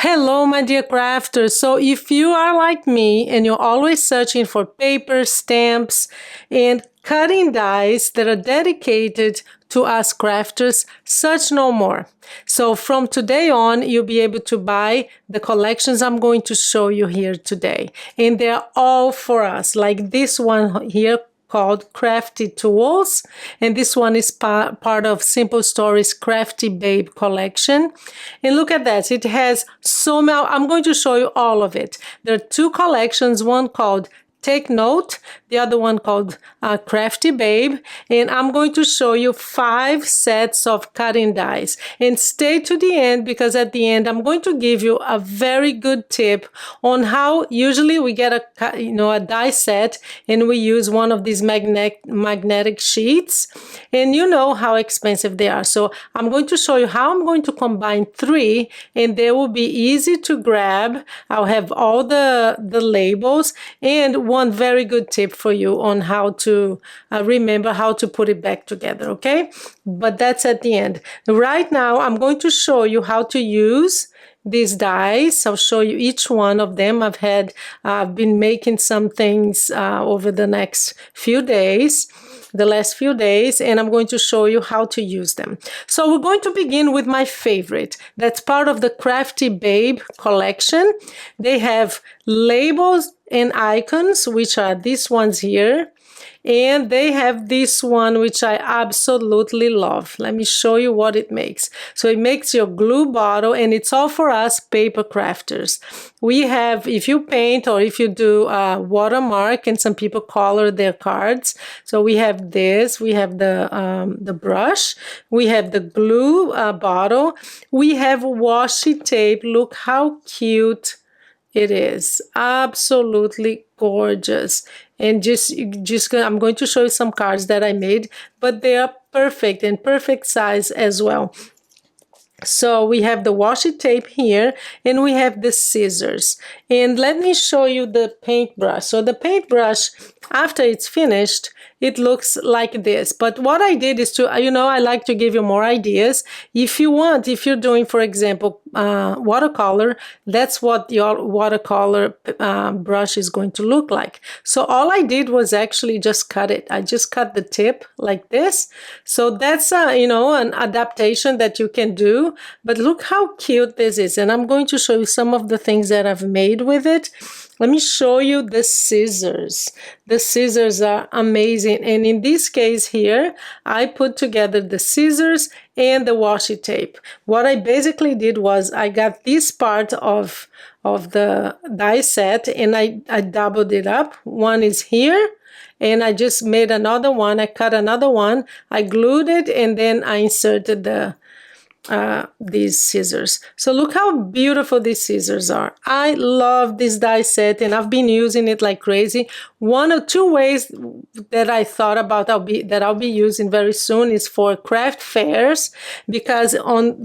Hello, my dear crafters. So if you are like me and you're always searching for paper, stamps, and cutting dies that are dedicated to us crafters, search no more. So from today on, you'll be able to buy the collections I'm going to show you here today. And they're all for us, like this one here called Crafty Tools, and this one is part of Simple Stories Crafty Babe collection. And look at that, it has so many. I'm going to show you all of it. There are two collections, one called Take Note, the other one called Crafty Babe, and I'm going to show you 5 sets of cutting dies. And stay to the end, because at the end I'm going to give you a very good tip on how usually we get a die set and we use one of these magnetic sheets, and you know how expensive they are. So I'm going to show you how I'm going to combine 3, and they will be easy to grab. I'll have all the labels and one very good tip for you on how to remember how to put it back together, okay? But that's at the end. Right now, I'm going to show you how to use these dies. I'll show you each one of them. I've been making some things over the last few days, and I'm going to show you how to use them. So we're going to begin with my favorite. That's part of the Crafty Babe collection. They have labels and icons, which are these ones here. And they have this one, which I absolutely love. Let me show you what it makes. So it makes your glue bottle, and it's all for us paper crafters. We have, if you paint or if you do watermark, and some people color their cards. So we have this, we have the brush, we have the glue bottle, we have washi tape. Look how cute it is. Absolutely gorgeous. And I'm going to show you some cards that I made, but they are perfect and perfect size as well. So we have the washi tape here, and we have the scissors. And let me show you the paintbrush. So the paintbrush, after it's finished, it looks like this. But what I did is to, I like to give you more ideas. If you're doing, for example, watercolor, that's what your watercolor brush is going to look like. So all I did was actually just cut it. I just cut the tip like this. So that's, an adaptation that you can do. But look how cute this is. And I'm going to show you some of the things that I've made with it. Let me show you the scissors. The scissors are amazing. And in this case here, I put together the scissors and the washi tape. What I basically did was I got this part of the die set, and I doubled it up. One is here, and I just made another one. I cut another one. I glued it, and then I inserted these scissors. So look how beautiful these scissors are. I love this die set, and I've been using it like crazy. One or two ways that I thought about I'll be using very soon is for craft fairs, because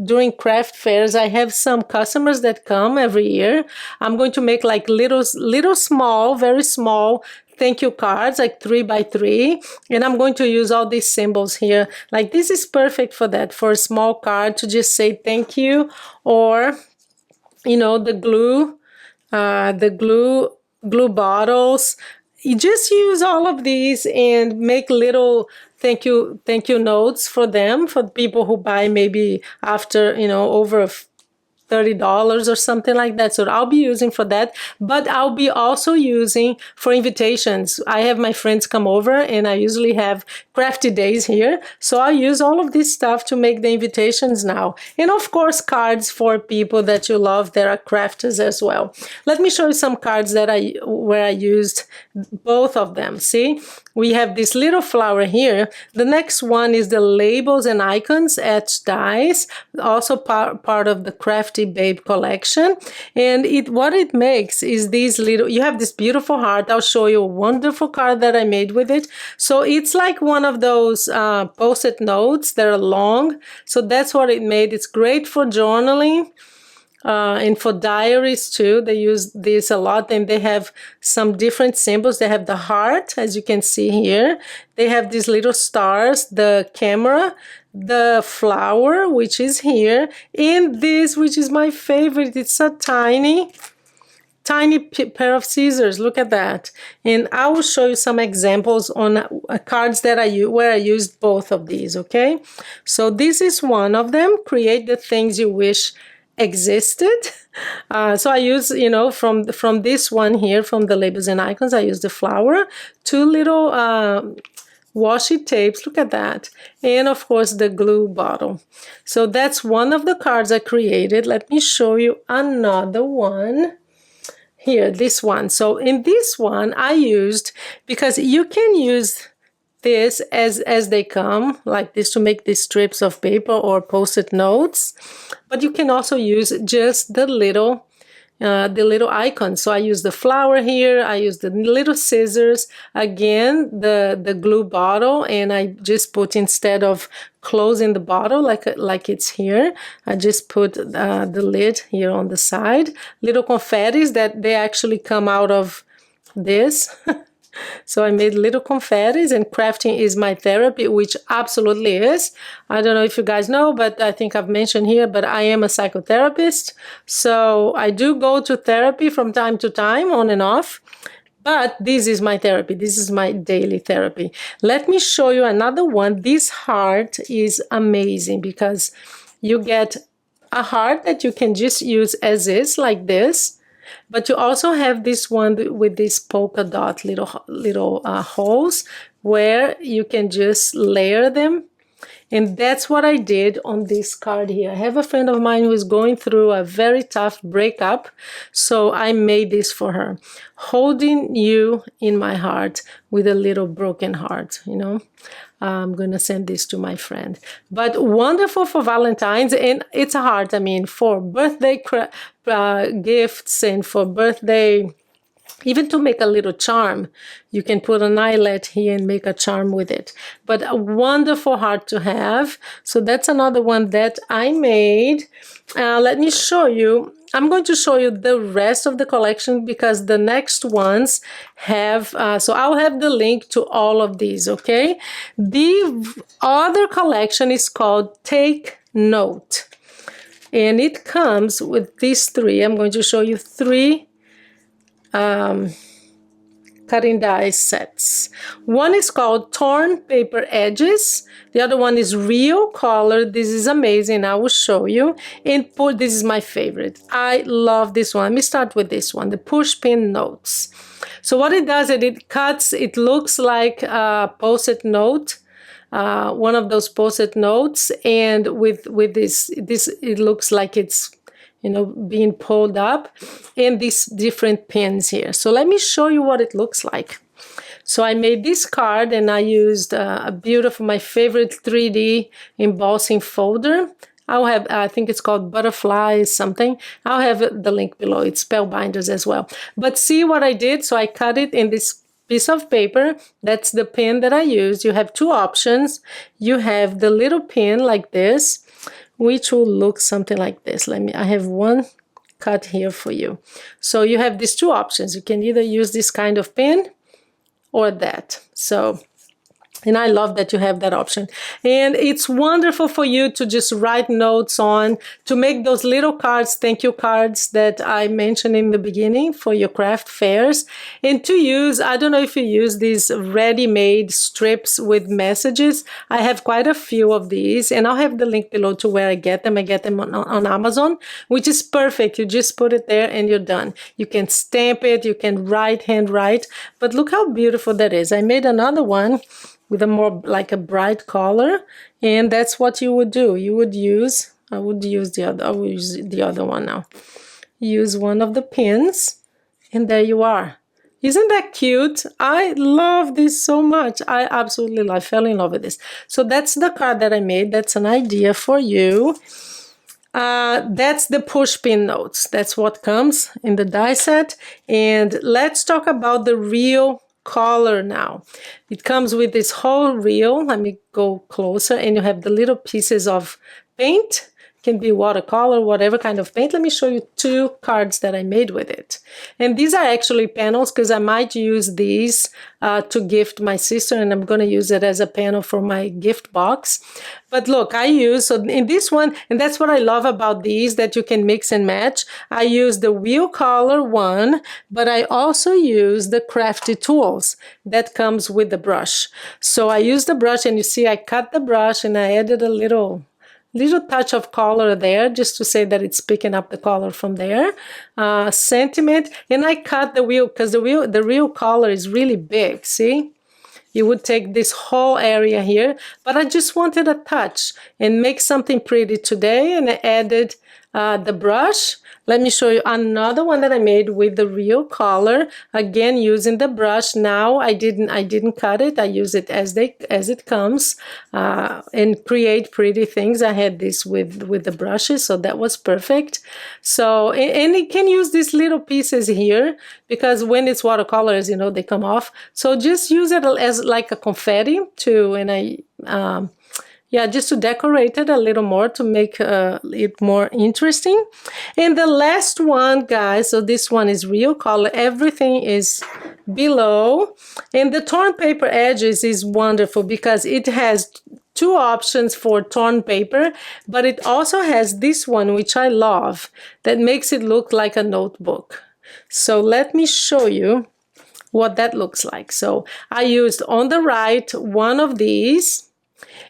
during craft fairs I have some customers that come every year. I'm going to make like little small, very small thank you cards, like 3 by 3, and I'm going to use all these symbols here. Like this is perfect for that, for a small card to just say thank you, or the glue bottles. You just use all of these and make little thank you notes for them, for people who buy maybe after over $30 or something like that. So I'll be using for that, but I'll be also using for invitations. I have my friends come over, and I usually have crafty days here. So I use all of this stuff to make the invitations now. And of course, cards for people that you love that are crafters as well. Let me show you some cards where I used both of them. See, we have this little flower here. The next one is the labels and icons etched dies, also part of the Crafty Babe collection. And what it makes is these you have this beautiful heart. I'll show you a wonderful card that I made with it. So it's like one of those post-it notes that are long. So that's what it made. It's great for journaling. And for diaries too, they use this a lot, and they have some different symbols. They have the heart, as you can see here. They have these little stars, the camera, the flower, which is here, and this, which is my favorite. It's a tiny pair of scissors. Look at that. And I will show you some examples on cards that where I used both of these, okay? So this is one of them. Create the things you wish existed. So I use, you know, from this one here, from the labels and icons, I use the flower, two little washi tapes, look at that, and of course the glue bottle. So that's one of the cards I created. Let me show you another one. Here, this one. So in this one I used, because you can use this as they come, like this, to make these strips of paper or post-it notes, but you can also use just the little icon. So I use the flower here, I use the little scissors, again the glue bottle, and I just put, instead of closing the bottle like it's here, I just put the lid here on the side. Little confettis that they actually come out of this. So I made little confettis, and crafting is my therapy, which absolutely is. I don't know if you guys know, but I think I've mentioned here, but I am a psychotherapist. So I do go to therapy from time to time, on and off. But this is my therapy. This is my daily therapy. Let me show you another one. This heart is amazing because you get a heart that you can just use as is, like this. But you also have this one with these polka dot little holes where you can just layer them. And that's what I did on this card here. I have a friend of mine who is going through a very tough breakup, so I made this for her. Holding you in my heart with a little broken heart, you know. I'm going to send this to my friend. But wonderful for Valentine's, and it's a heart, I mean, for birthday gifts and for birthday, even to make a little charm. You can put an eyelet here and make a charm with it. But a wonderful heart to have. So that's another one that I made. Let me show you. I'm going to show you the rest of the collection because the next ones have, so I'll have the link to all of these, okay? The other collection is called Take Note. And it comes with these three. I'm going to show you three cutting die sets. One is called Torn Paper Edges. The other one is Real Color. This is amazing. I will show you. And this is my favorite. I love this one. Let me start with this one, the Push Pin Notes. So what it does is it cuts, it looks like a post-it note, one of those post-it notes, and with this it looks like it's, you know, being pulled up, and these different pins here. So let me show you what it looks like. So I made this card, and I used a beautiful, my favorite 3D embossing folder. I'll have, I think it's called Butterfly something. I'll have the link below. It's Spellbinders as well. But see what I did? So I cut it in this piece of paper. That's the pin that I used. You have two options. You have the little pin like this, which will look something like this. I have one cut here for you. So you have these two options. You can either use this kind of pin or that. So, and I love that you have that option. And it's wonderful for you to just write notes on, to make those little cards, thank you cards that I mentioned in the beginning for your craft fairs. And to use, I don't know if you use these ready-made strips with messages. I have quite a few of these, and I'll have the link below to where I get them. I get them on Amazon, which is perfect. You just put it there and you're done. You can stamp it, you can handwrite, but look how beautiful that is. I made another one with a more like a bright color, and that's what you would do. You would use, I will use the other one now. Use one of the pins, and there you are. Isn't that cute? I love this so much. I absolutely love, I fell in love with this. So that's the card that I made. That's an idea for you. That's the push pin notes. That's what comes in the die set. And let's talk about the Real Color now. It comes with this whole reel. Let me go closer, and you have the little pieces of paint can be watercolor, whatever kind of paint. Let me show you 2 cards that I made with it. And these are actually panels because I might use these to gift my sister, and I'm going to use it as a panel for my gift box. But look, I use, so in this one, and that's what I love about these, that you can mix and match. I use the wheel color one, but I also use the crafty tools that comes with the brush. So I use the brush, and you see I cut the brush and I added a little touch of color there just to say that it's picking up the color from there, sentiment, and I cut the wheel because the real color is really big. See, you would take this whole area here, but I just wanted a touch and make something pretty today, and I added the brush. Let me show you another one that I made with the real color, again using the brush. Now I didn't cut it. I use it as it comes, and create pretty things. I had this with the brushes, so that was perfect. So, and you can use these little pieces here because when it's watercolors, you know, they come off. So just use it as like a confetti too, and yeah, just to decorate it a little more to make it more interesting. And the last one, guys, so this one is real color. Everything is below. And the torn paper edges is wonderful because it has 2 options for torn paper, but it also has this one, which I love, that makes it look like a notebook. So let me show you what that looks like. So I used on the right one of these,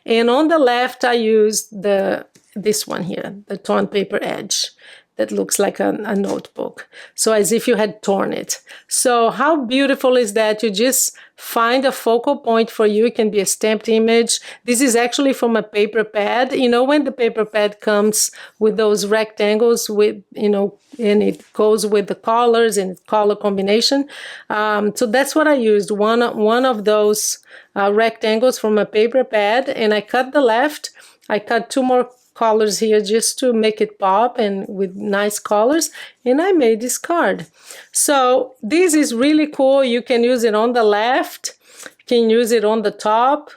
and on the left, I used this one here, the torn paper edge that looks like a notebook. So as if you had torn it. So how beautiful is that? You just find a focal point for you. It can be a stamped image. This is actually from a paper pad. You know, when the paper pad comes with those rectangles with, you know, and it goes with the colors and color combination. So that's what I used. One of those rectangles from a paper pad, and I cut the left. I cut 2 more colors here just to make it pop and with nice colors, and I made this card. So this is really cool. You can use it on the left, you can use it on the top,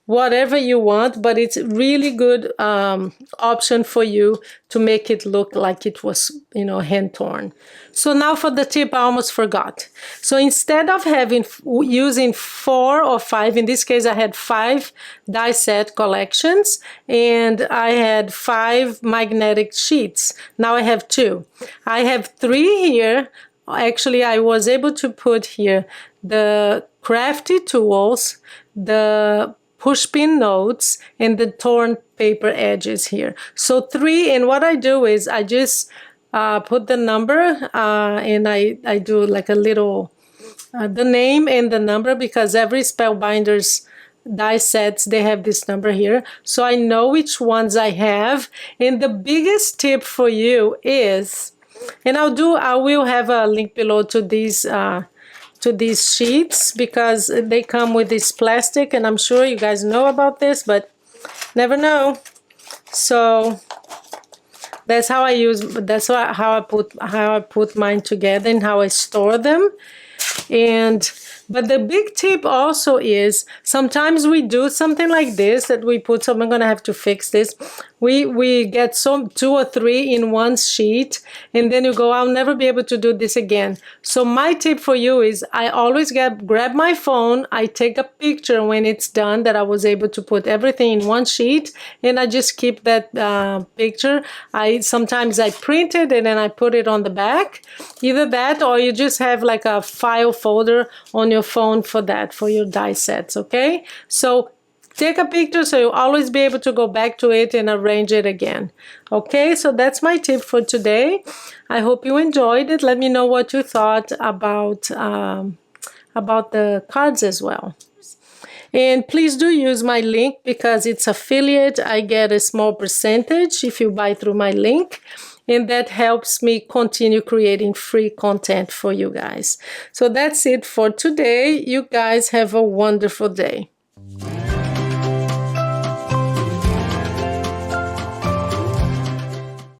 whatever you want, but it's really good option for you to make it look like it was, you know, hand torn. So now for the tip, I almost forgot. So instead of using 4 or 5, in this case I had 5 die set collections and I had 5 magnetic sheets. Now I have 2. I have 3 here. Actually, I was able to put here the crafty tools, the pushpin notes, and the torn paper edges here. So 3, and what I do is I just put the number and I do like a little, the name and the number, because every Spellbinders die sets, they have this number here. So I know which ones I have. And the biggest tip for you is, and I will have a link below to these sheets because they come with this plastic, and I'm sure you guys know about this, but never know. So that's how I use, how I put mine together and how I store them. But the big tip also is sometimes we do something like this, that we put, so I'm gonna have to fix this. We get 2 or 3 in one sheet, and then you go, I'll never be able to do this again. So my tip for you is I always grab my phone, I take a picture when it's done that I was able to put everything in one sheet, and I just keep that picture. Sometimes I print it and then I put it on the back. Either that, or you just have like a file folder on your phone for that, for your die sets, okay? So take a picture so you'll always be able to go back to it and arrange it again. Okay, so that's my tip for today. I hope you enjoyed it. Let me know what you thought about the cards as well. And please do use my link because it's affiliate. I get a small percentage if you buy through my link. And that helps me continue creating free content for you guys. So that's it for today. You guys have a wonderful day.